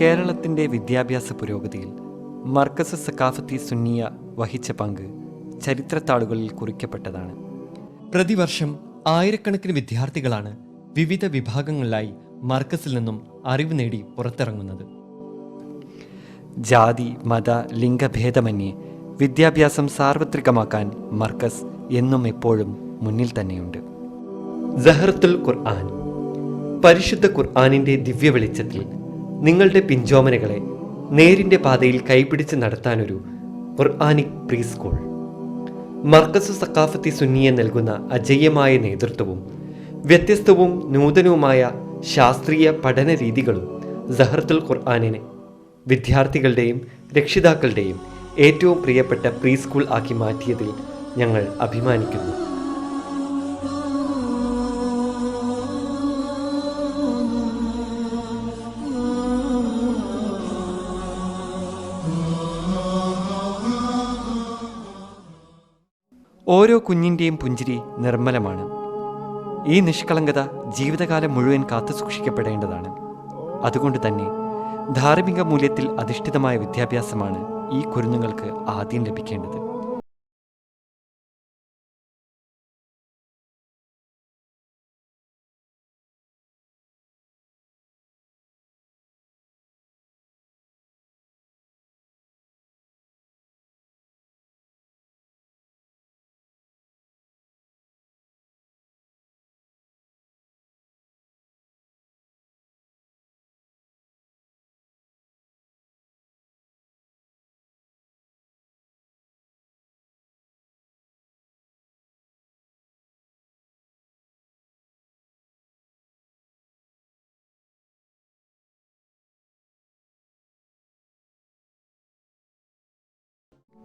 കേരളത്തിൻ്റെ വിദ്യാഭ്യാസ പുരോഗതിയിൽ മർക്കസ് സഖാഫത്തി സുന്നിയ വഹിച്ച പങ്ക് ചരിത്രത്താളുകളിൽ കുറിക്കപ്പെട്ടതാണ്. പ്രതിവർഷം ആയിരക്കണക്കിന് വിദ്യാർത്ഥികളാണ് വിവിധ വിഭാഗങ്ങളിലായി മർക്കസിൽ നിന്നും അറിവ് നേടി പുറത്തിറങ്ങുന്നത്. ജാതി മത ലിംഗഭേദമന്യേ വിദ്യാഭ്യാസം സാർവത്രികമാക്കാൻ മർക്കസ് എന്നും എപ്പോഴും മുന്നിൽ തന്നെയുണ്ട്. സഹറത്തുൽ ഖുർആൻ, പരിശുദ്ധ ഖുർആനിൻ്റെ ദിവ്യ വെളിച്ചത്തിൽ നിങ്ങളുടെ പിഞ്ചോമനകളെ നേരിൻ്റെ പാതയിൽ കൈപിടിച്ച് നടത്താനൊരു Quranic pre school. Markaz Saqafathi Sunniya നൽകുന്ന അജയ്യമായ നേതൃത്വവും വ്യത്യസ്തവും നൂതനവുമായ ശാസ്ത്രീയ പഠന രീതികളും സഹറത്തുൽ ഖുർആനിനെ വിദ്യാർത്ഥികളുടെയും രക്ഷിതാക്കളുടെയും ഏറ്റവും പ്രിയപ്പെട്ട പ്രീ സ്കൂൾ ആക്കി മാറ്റിയതിൽ ഞങ്ങൾ അഭിമാനിക്കുന്നു. ഓരോ കുഞ്ഞിൻ്റെയും പുഞ്ചിരി നിർമ്മലമാണ്. ഈ നിഷ്കളങ്കത ജീവിതകാലം മുഴുവൻ കാത്തുസൂക്ഷിക്കപ്പെടേണ്ടതാണ്. അതുകൊണ്ട് തന്നെ ധാർമ്മിക മൂല്യത്തിൽ അധിഷ്ഠിതമായ വിദ്യാഭ്യാസമാണ് ഈ കുരുന്നുകൾക്ക് ആദ്യം ലഭിക്കേണ്ടത്.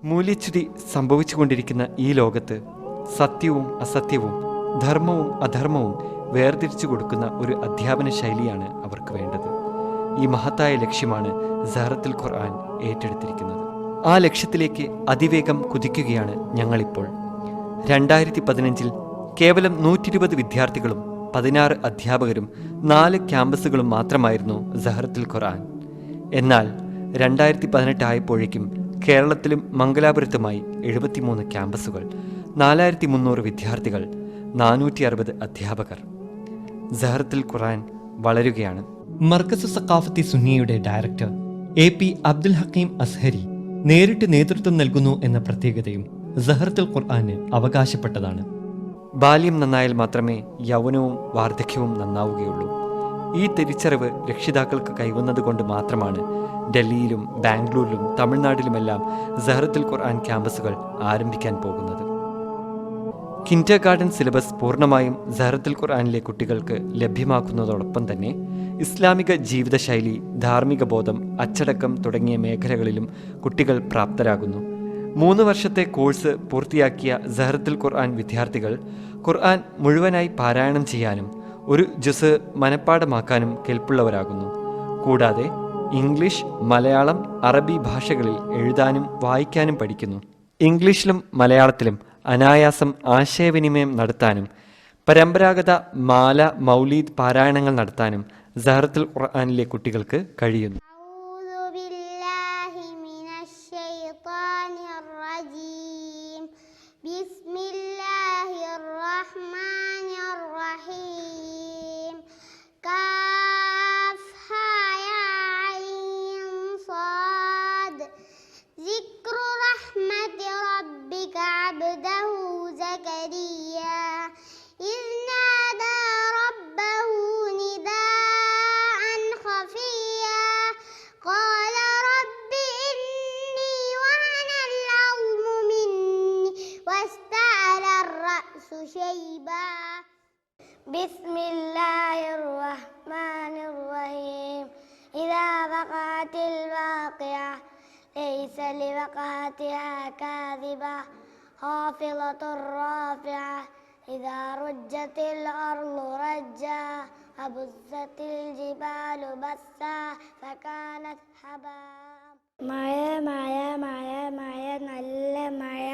മൂല്യച്യുതി സംഭവിച്ചുകൊണ്ടിരിക്കുന്ന ഈ ലോകത്ത് സത്യവും അസത്യവും ധർമ്മവും അധർമ്മവും വേർതിരിച്ചു കൊടുക്കുന്ന ഒരു അധ്യാപന ശൈലിയാണ് അവർക്ക് വേണ്ടത്. ഈ മഹത്തായ ലക്ഷ്യമാണ് സഹറത്തുൽ ഖുർആൻ ഏറ്റെടുത്തിരിക്കുന്നത്. ആ ലക്ഷ്യത്തിലേക്ക് അതിവേഗം കുതിക്കുകയാണ് ഞങ്ങളിപ്പോൾ. 2015 കേവലം 120 വിദ്യാർത്ഥികളും 16 അധ്യാപകരും 4 ക്യാമ്പസുകളും മാത്രമായിരുന്നു സഹറത്തുൽ ഖുർആൻ. എന്നാൽ 2018 ആയപ്പോഴേക്കും കേരളത്തിലും മംഗലാപുരത്തുമായി 73 ക്യാമ്പസുകൾ, 4300 വിദ്യാർത്ഥികൾ, 460 അധ്യാപകർ. സഹറത്തുൽ ഖുർആൻ വളരുകയാണ്. മർക്കസ് സഖാഫത്തി സുന്നിയയുടെ ഡയറക്ടർ AP അബ്ദുൽ ഹക്കീം അസ്ഹരി നേരിട്ട് നേതൃത്വം നൽകുന്നു എന്ന പ്രത്യേകതയും സഹറത്തുൽ ഖുർആന് അവകാശപ്പെട്ടതാണ്. ബാല്യം നന്നായാൽ മാത്രമേ യൗവനവും വാർദ്ധക്യവും നന്നാവുകയുള്ളൂ. ഈ തിരിച്ചറിവ് രക്ഷിതാക്കൾക്ക് കൈവന്നത് കൊണ്ട് മാത്രമാണ് ഡൽഹിയിലും ബാംഗ്ലൂരിലും തമിഴ്നാട്ടിലുമെല്ലാം സഹറത്തുൽ ഖുർആൻ ക്യാമ്പസുകൾ ആരംഭിക്കാൻ പോകുന്നത്. കിൻഡർ ഗാർഡൻ സിലബസ് പൂർണ്ണമായും സഹറത്തുൽ ഖുർആനിലെ കുട്ടികൾക്ക് ലഭ്യമാക്കുന്നതോടൊപ്പം തന്നെ ഇസ്ലാമിക ജീവിതശൈലി, ധാർമ്മിക ബോധം, അച്ചടക്കം തുടങ്ങിയ മേഖലകളിലും കുട്ടികൾ പ്രാപ്തരാകുന്നു. 3 വർഷത്തെ കോഴ്സ് പൂർത്തിയാക്കിയ സഹറത്തുൽ ഖുർആൻ വിദ്യാർത്ഥികൾ ഖുർആൻ മുഴുവനായി പാരായണം ചെയ്യാനും ഒരു ജുസ് മനഃപ്പാഠമാക്കാനും കെൽപ്പുള്ളവരാകുന്നു. കൂടാതെ ഇംഗ്ലീഷ്, മലയാളം, അറബി ഭാഷകളിൽ എഴുതാനും വായിക്കാനും പഠിക്കുന്നു. ഇംഗ്ലീഷിലും മലയാളത്തിലും അനായാസം ആശയവിനിമയം നടത്താനും പരമ്പരാഗത മാല, മൗലീദ് പാരായണങ്ങൾ നടത്താനും സഹറത്തുൽ ഖുർആനിലെ കുട്ടികൾക്ക് കഴിയുന്നു. بسم الله الرحمن الرحيم إذا وقعت الواقعة ليس لوقعتها كاذبة خافضة رافعة إذا رجت الأرض رجا وبست الجبال بسا فكانت هباء. മഴ മഴ മഴ മഴ നല്ല മഴ,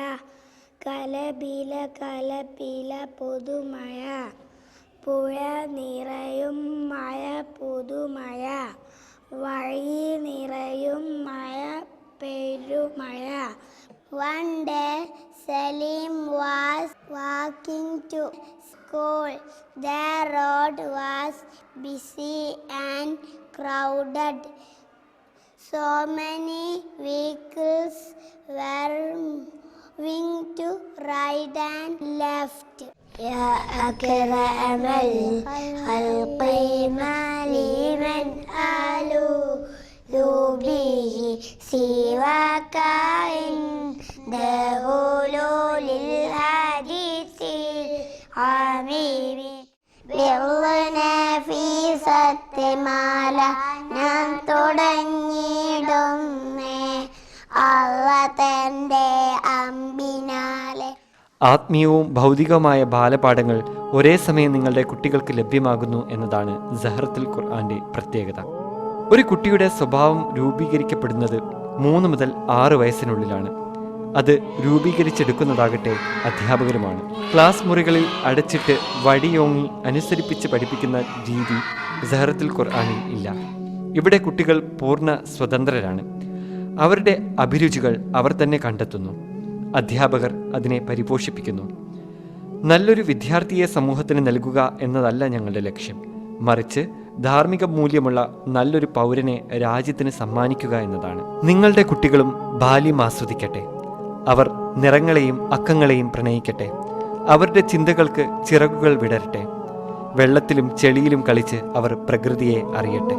കലപില കലപില പുതുമഴ, പുഴ നിറയും മഴ പുതുമഴ, വഴി നിറയും മഴ പെരുമഴ. One day Salim was walking to school. The road was busy and crowded. So many vehicles were moving to right and left. Ya akramal khalqi maliman alu bihi siwaka indahu lil hadithi amimi. ഫീസത്തിമാല ഞാൻ തുടങ്ങിയിടുന്നേ അള്ള തന്റെ അമ്പിനാലെ. ആത്മീയവും ഭൗതികവുമായ ബാലപാഠങ്ങൾ ഒരേ സമയം നിങ്ങളുടെ കുട്ടികൾക്ക് ലഭ്യമാകുന്നു എന്നതാണ് സഹറത്തുൽ ഖുർആന്റെ പ്രത്യേകത. ഒരു കുട്ടിയുടെ സ്വഭാവം രൂപീകരിക്കപ്പെടുന്നത് 3 മുതൽ 6 വയസ്സിനുള്ളിലാണ്. അത് രൂപീകരിച്ചെടുക്കുന്നതാകട്ടെ അധ്യാപകരുമാണ്. ക്ലാസ് മുറികളിൽ അടച്ചിട്ട് വടിയോങ്ങി അനുസരിപ്പിച്ച് പഠിപ്പിക്കുന്ന രീതി സഹറത്തുൽ ഖുർആനിൽ ഇല്ല. ഇവിടെ കുട്ടികൾ പൂർണ്ണ സ്വതന്ത്രരാണ്. അവരുടെ അഭിരുചികൾ അവർ തന്നെ കണ്ടെത്തുന്നു. അധ്യാപകർ അതിനെ പരിപോഷിപ്പിക്കുന്നു. നല്ലൊരു വിദ്യാർത്ഥിയെ സമൂഹത്തിന് നൽകുക എന്നതല്ല ഞങ്ങളുടെ ലക്ഷ്യം, മറിച്ച് ധാർമ്മിക മൂല്യമുള്ള നല്ലൊരു പൗരനെ രാജ്യത്തിന് സമ്മാനിക്കുക എന്നതാണ്. നിങ്ങളുടെ കുട്ടികളും ബാല്യം ആസ്വദിക്കട്ടെ. അവർ നിറങ്ങളെയും അക്കങ്ങളെയും പ്രണയിക്കട്ടെ. അവരുടെ ചിന്തകൾക്ക് ചിറകുകൾ വിടരട്ടെ. വെള്ളത്തിലും ചെളിയിലും കളിച്ച് അവർ പ്രകൃതിയെ അറിയട്ടെ.